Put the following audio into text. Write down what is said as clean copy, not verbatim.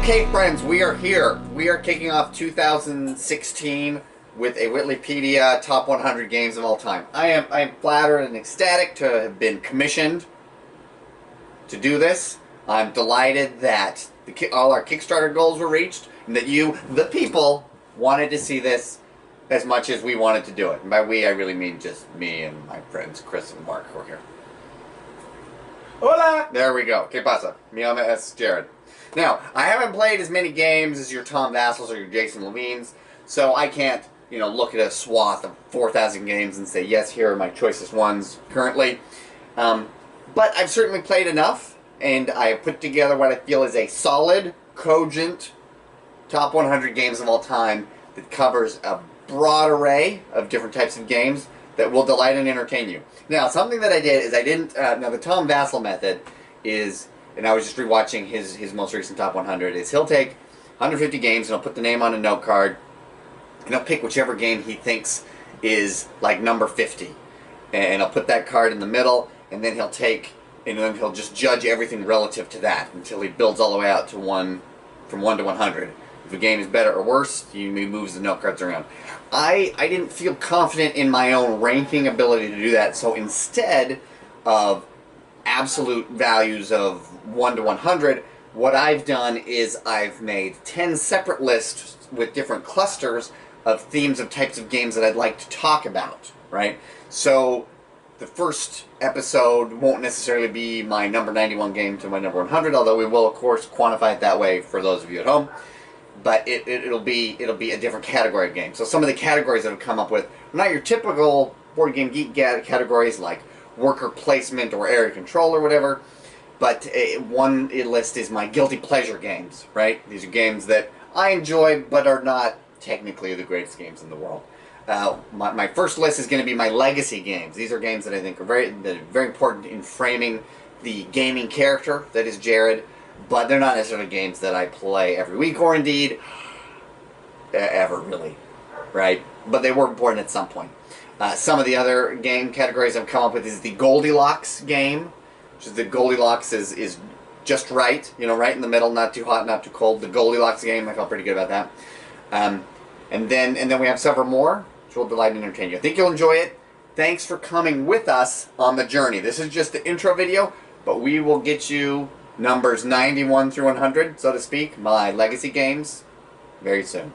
Okay, friends, we are here. We are kicking off 2016 with a Whitleypedia Top 100 Games of All Time. I am flattered and ecstatic to have been commissioned to do this. I'm delighted that all our Kickstarter goals were reached, and that you, the people, wanted to see this as much as we wanted to do it. And by we, I really mean just me and my friends Chris and Mark who are here. Hola! There we go. ¿Qué pasa? Mi nombre es Jared. Now, I haven't played as many games as your Tom Vassals or your Jason Levines, so I can't, look at a swath of 4,000 games and say, yes, here are my choicest ones currently. But I've certainly played enough, and I have put together what I feel is a solid, cogent top 100 games of all time that covers a broad array of different types of games that will delight and entertain you. Now, something that I did is I didn't... now, the Tom Vassal method is... and I was just rewatching his most recent top 100, is he'll take 150 games and he'll put the name on a note card and he'll pick whichever game he thinks is like number 50. And he'll put that card in the middle, and then he'll just judge everything relative to that until he builds all the way out to from 1 to 100. If a game is better or worse, he moves the note cards around. I didn't feel confident in my own ranking ability to do that, so instead of absolute values of 1 to 100, what I've done is I've made 10 separate lists with different clusters of themes of types of games that I'd like to talk about, right? So the first episode won't necessarily be my number 91 game to my number 100, although we will, of course, quantify it that way for those of you at home. But it'll be a different category of games. So some of the categories that I've come up with are not your typical Board Game Geek categories like worker placement or area control or whatever, but one list is my guilty pleasure games, right? These are games that I enjoy but are not technically the greatest games in the world. My first list is going to be my legacy games. These are games that I think are very important in framing the gaming character that is Jared, but they're not necessarily games that I play every week or indeed ever really, right? But they were important at some point. Some of the other game categories I've come up with is the Goldilocks game, which is the Goldilocks is just right, right in the middle, not too hot, not too cold. The Goldilocks game, I felt pretty good about that. And then we have several more, which will delight and entertain you. I think you'll enjoy it. Thanks for coming with us on the journey. This is just the intro video, but we will get you numbers 91 through 100, so to speak, my legacy games, very soon.